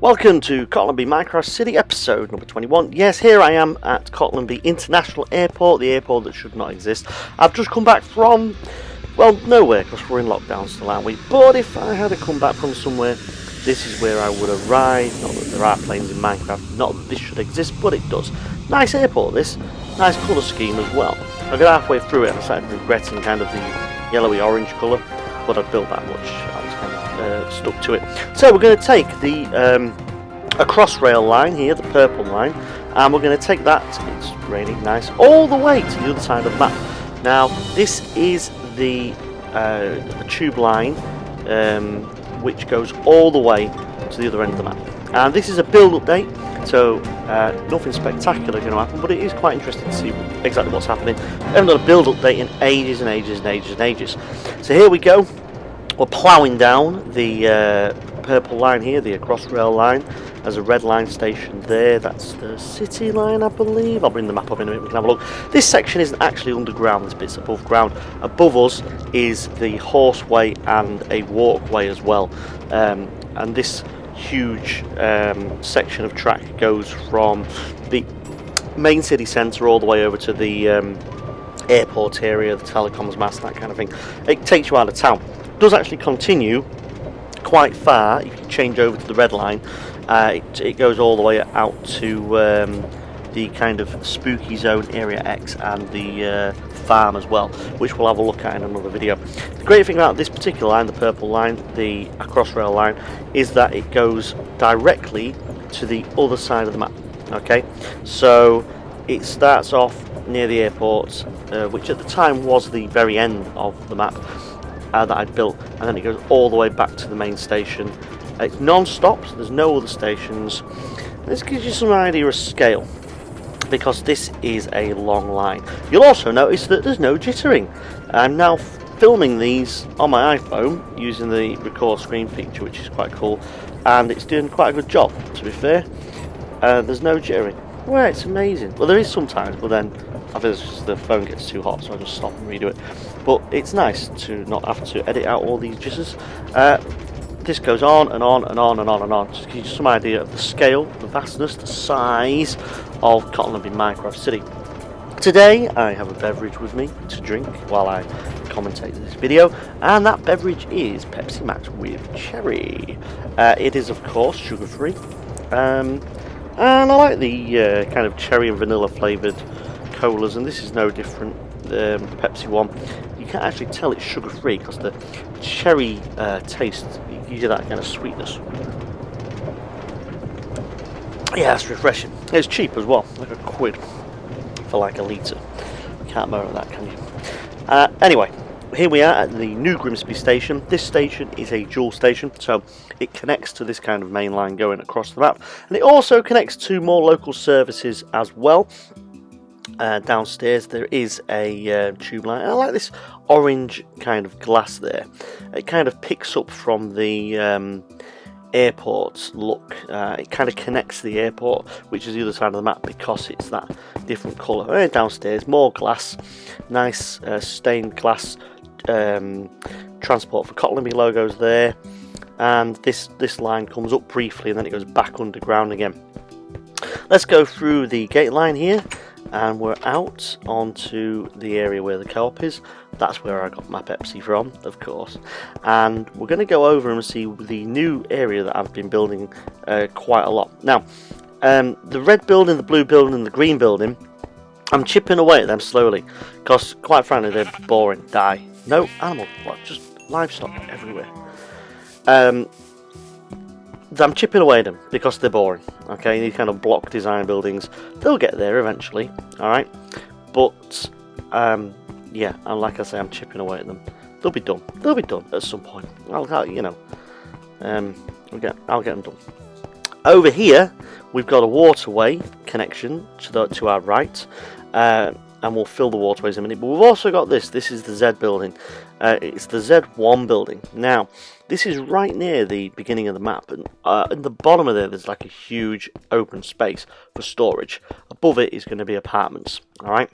Welcome to Cottlandby Minecraft City episode number 21. Yes, here I am at Cottlandby International Airport, the airport that should not exist. I've just come back from, well, nowhere, because we're in lockdown still, aren't we? But if I had to come back from somewhere, this is where I would arrive. Not that there are planes in Minecraft, not that this should exist, but it does. Nice airport, this. Nice colour scheme as well. I got halfway through it and I started regretting kind of the yellowy orange colour, but I'd built that much. I was kind of stuck to it. So we're going to take the a crossrail line here, the purple line, and we're going to take that, it's raining nice, all the way to the other side of the map. Now this is the tube line which goes all the way to the other end of the map, and this is a build update, so nothing spectacular going to happen, but it is quite interesting to see exactly what's happening. I haven't done a build update in ages and ages and ages and ages. So here we go. We're ploughing down the purple line here, the crossrail line. There's a red line station there. That's the city line, I believe. I'll bring the map up in a minute. We can have a look. This section isn't actually underground. This bit's above ground. Above us is the horseway and a walkway as well. And this huge section of track goes from the main city centre all the way over to the airport area, the telecoms mast, that kind of thing. It takes you out of town. It does actually continue quite far. If you change over to the red line, it goes all the way out to the kind of spooky zone area X and the farm as well, which we'll have a look at in another video. The great thing about this particular line, the purple line, the crossrail line, is that it goes directly to the other side of the map. Okay, so it starts off near the airport, which at the time was the very end of the map that I'd built, and then it goes all the way back to the main station. It's non-stop, so there's no other stations. This gives you some idea of scale, because this is a long line. You'll also notice that there's no jittering. I'm now filming these on my iPhone using the record screen feature, which is quite cool, and it's doing quite a good job, to be fair. There's no jittering. Well, it's amazing. Well, there is sometimes, but then I think it's just the phone gets too hot, so I just stop and redo it. But it's nice to not have to edit out all these jitters. This goes on and on and on and on and on. Just to give you some idea of the scale, the vastness, the size of Cottlandby Minecraft City. Today I have a beverage with me to drink while I commentate this video, and that beverage is Pepsi Max with cherry. It is of course sugar free, and I like the kind of cherry and vanilla flavoured colas, and this is no different. The Pepsi one, you can't actually tell it's sugar free because the cherry taste gives you that kind of sweetness. Yeah, it's refreshing. It's cheap as well, like £1 for like a litre. You can't moan at that, can you? Anyway, here we are at the New Grimsby station. This station is a dual station, so it connects to this kind of main line going across the map, and it also connects to more local services as well. Downstairs there is a tube line. I like this orange kind of glass there. It kind of picks up from the airport look. It kind of connects the airport, which is the other side of the map, because it's that different colour. Downstairs, more glass, nice stained glass Transport for Cottlandby logos there, and this line comes up briefly and then it goes back underground again. Let's go through the gate line here, and we're out onto the area where the co-op is. That's where I got my Pepsi from, of course. And we're going to go over and see the new area that I've been building quite a lot. Now, the red building, the blue building, and the green building, I'm chipping away at them slowly, because quite frankly they're boring. Die. No animal, just livestock everywhere. I'm chipping away at them because they're boring. Okay, these kind of block design buildings, they'll get there eventually. All right, but yeah, and like I say, I'm chipping away at them. They'll be done. They'll be done at some point. I'll get them done. Over here, we've got a waterway connection to our right, and we'll fill the waterways in a minute. But we've also got this. This is the Z building. It's the Z1 building. Now, this is right near the beginning of the map, and at the bottom of there's like a huge open space for storage. Above it is going to be apartments. All right.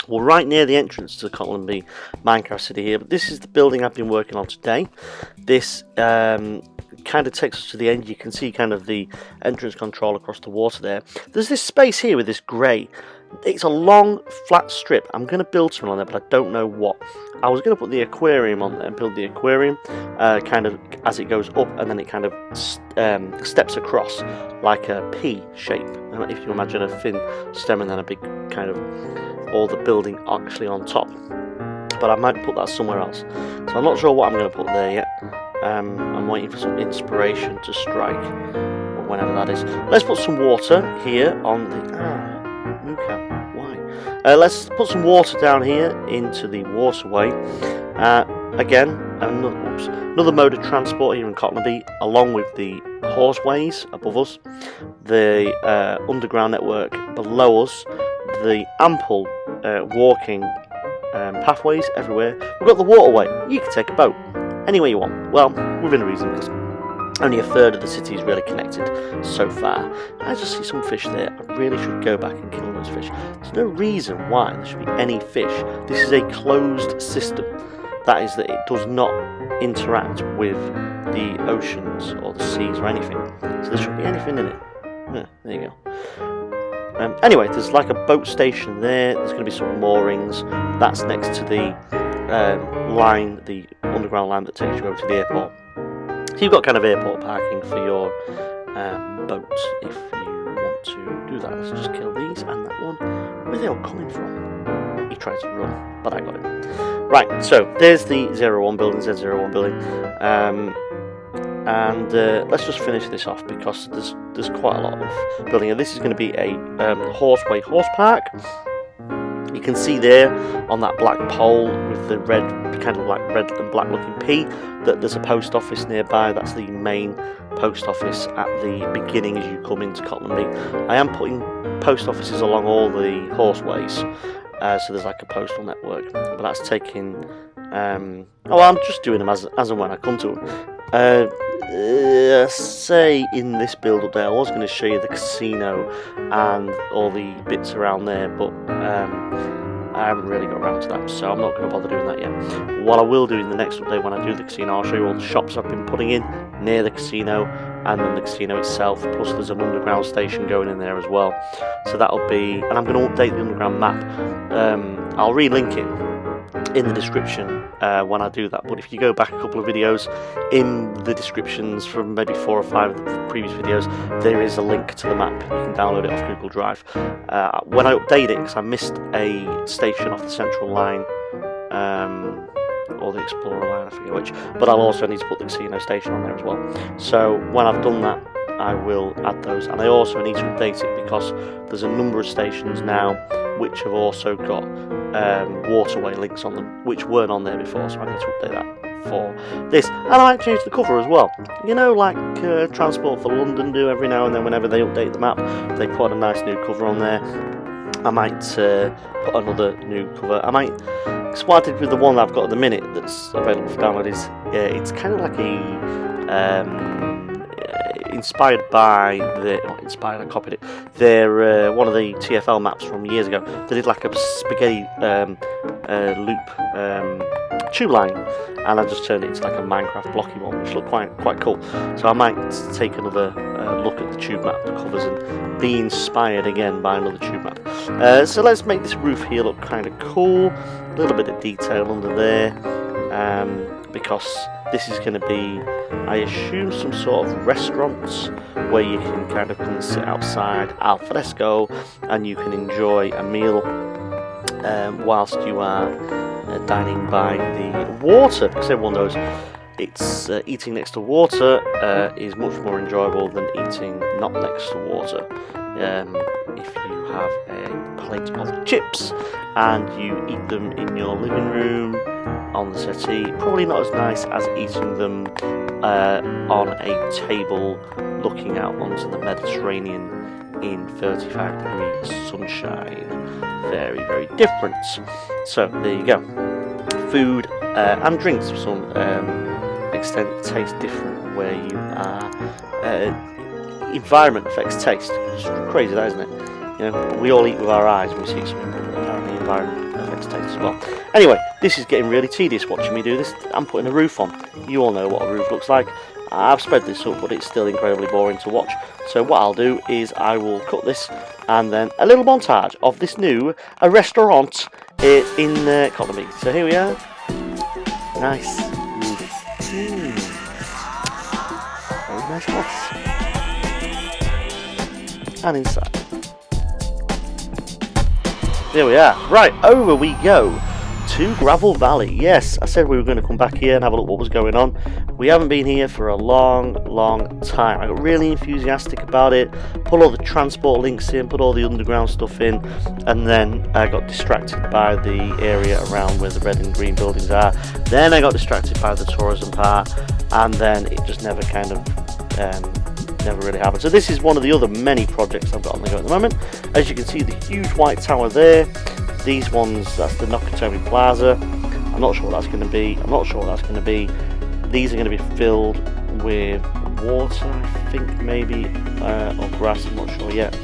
We're right near the entrance to Cottlandby Minecraft City here, but this is the building I've been working on today. This kind of takes us to the end. You can see kind of the entrance control across the water there. There's this space here with this grey. It's a long, flat strip. I'm going to build something on there, but I don't know what. I was going to put the aquarium on there and build the aquarium kind of as it goes up, and then it kind of steps across like a P shape. If you imagine a thin stem and then a big kind of all the building actually on top. But I might put that somewhere else. So I'm not sure what I'm going to put there yet. I'm waiting for some inspiration to strike, or whenever that is. Let's put some water here on the... let's put some water down here into the waterway. Again, another mode of transport here in Cottlandby, along with the horseways above us, the underground network below us, the ample walking pathways everywhere. We've got the waterway. You can take a boat anywhere you want. Well, within reason, because only a third of the city is really connected so far. I just see some fish there. I really should go back and kill those fish. There's no reason why there should be any fish. This is a closed system. That is that it does not interact with the oceans or the seas or anything. So there shouldn't be anything in it. Yeah, there you go. Anyway, there's like a boat station there. There's going to be some moorings. That's next to the line, the underground line that takes you over to the airport. So you've got kind of airport parking for your boat if you want to do that. Let's just kill these and that one. Where are they all coming from? He tried to run, but I got him. Right, so there's the 01 building, Z01 building. And let's just finish this off because there's quite a lot of building. And this is going to be a horseway horse park. You can see there on that black pole with the red, kind of like red and black looking P, that there's a post office nearby. That's the main post office at the beginning as you come into Cottlandby. I am putting post offices along all the horseways, so there's like a postal network, but that's taking... I'm just doing them as and when I come to them. Say in this build up there, I was going to show you the casino and all the bits around there, but I haven't really got around to that, so I'm not going to bother doing that yet. What I will do in the next update when I do the casino, I'll show you all the shops I've been putting in near the casino and then the casino itself, plus there's an underground station going in there as well. So that'll be, and I'm going to update the underground map. I'll relink it in the description when I do that, but if you go back a couple of videos, in the descriptions from maybe 4 or 5 of the previous videos, there is a link to the map. You can download it off Google Drive. When I update it, because I missed a station off the Central Line, or the Explorer Line, I forget which, but I'll also need to put the casino station on there as well. So when I've done that, I will add those, and I also need to update it because there's a number of stations now which have also got waterway links on them, which weren't on there before, so I need to update that for this. And I might change the cover as well. You know, like Transport for London do every now and then whenever they update the map, they put a nice new cover on there. I might put another new cover. I might, because what I did with the one that I've got at the minute that's available for download is, it's kind of like a... inspired by not inspired, I copied it. They're one of the TFL maps from years ago. They did like a spaghetti loop tube line, and I just turned it into like a Minecraft blocky one, which looked quite cool. So I might take another look at the tube map, the covers, and be inspired again by another tube map. So let's make this roof here look kind of cool. A little bit of detail under there, because this is going to be, I assume, some sort of restaurants where you can kind of come and sit outside al fresco and you can enjoy a meal whilst you are dining by the water, because everyone knows it's eating next to water is much more enjoyable than eating not next to water. If you have a plate of chips and you eat them in your living room on the settee, probably not as nice as eating them on a table looking out onto the Mediterranean in 35 degrees sunshine. Very, very different. So there you go. Food and drinks to some extent taste different where you are. Environment affects taste. It's crazy, that, isn't it? You know, we all eat with our eyes when we see something, but apparently environment affects taste as well. Anyway, this is getting really tedious watching me do this. I'm putting a roof on. You all know what a roof looks like. I've sped this up, but it's still incredibly boring to watch. So what I'll do is I will cut this, and then a little montage of this new restaurant in Cottlandby. So here we are. Nice. Very nice house. And inside. There we are. Right, over we go to Gravel Valley. Yes, I said we were going to come back here and have a look what was going on. We haven't been here for a long time. I got really enthusiastic about it, put all the transport links in, put all the underground stuff in, and then I got distracted by the area around where the red and green buildings are. Then I got distracted by the tourism part, and then it just never kind of never really happened. So this is one of the other many projects I've got on the go at the moment. As you can see, the huge white tower there. These ones, that's the Nakatomi Plaza. I'm not sure what that's going to be. These are going to be filled with water, I think, maybe, or grass. I'm not sure yet.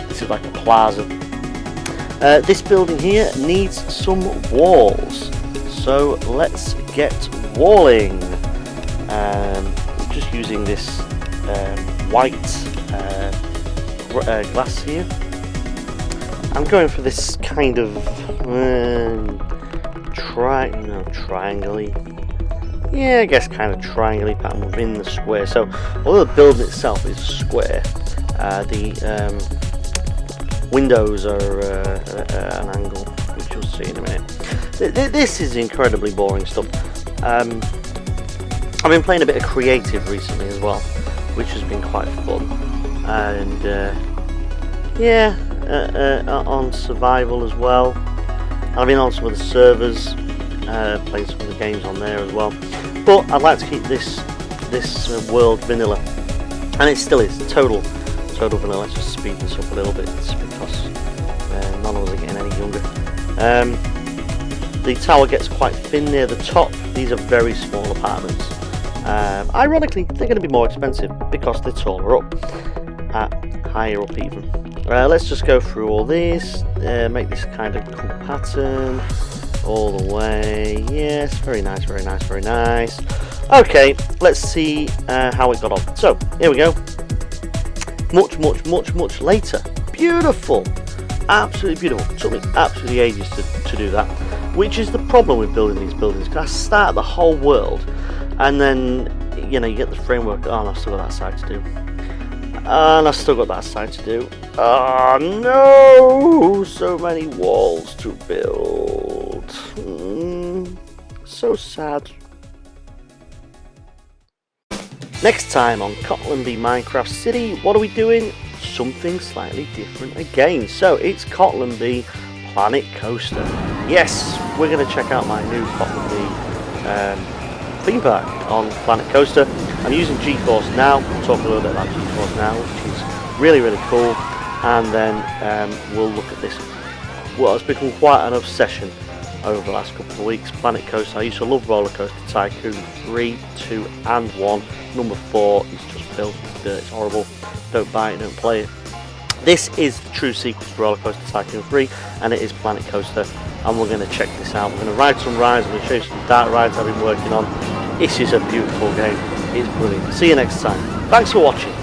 This is like a plaza. This building here needs some walls, so let's get walling. Just using this white glass here. I'm going for this kind of triangle-y. Yeah, I guess kind of triangle-y pattern within the square. So, although the building itself is square, the windows are an angle, which you'll see in a minute. This is incredibly boring stuff. I've been playing a bit of creative recently as well, which has been quite fun. And on survival as well. I've been on some of the servers, playing some of the games on there as well. But I'd like to keep this world vanilla, and it still is total vanilla. Let's just speed this up a little bit because none of us are getting any younger. The tower gets quite thin near the top. These are very small apartments. Ironically, they're going to be more expensive because they're taller up, higher up even. Let's just go through all these, make this kind of cool pattern all the way. Yes, very nice. Okay, let's see how it got on. So here we go. Much later. Beautiful, absolutely beautiful. It took me absolutely ages to do that, which is the problem with building these buildings. Because I start the whole world, and then you get the framework. Oh, and I've still got that side to do. Oh no! So many walls to build. So sad. Next time on Cottlandby Minecraft City, what are we doing? Something slightly different again. So it's Cottlandby Planet Coaster. Yes, we're going to check out my new Cottlandby theme park on Planet Coaster. I'm using GeForce Now. We'll talk a little bit about GeForce Now, which is really cool. And then we'll look at this, what has become quite an obsession over the last couple of weeks. Planet Coaster. I used to love Roller Coaster Tycoon 3, 2 and 1. Number 4 is just filth, it's dirt, it's horrible. Don't buy it, don't play it. This is the true sequel to Roller Coaster Tycoon 3, and it is Planet Coaster, and we're going to check this out. We're going to ride some rides, I'm going to show you some dark rides I've been working on. This is a beautiful game, it's brilliant. See you next time. Thanks for watching.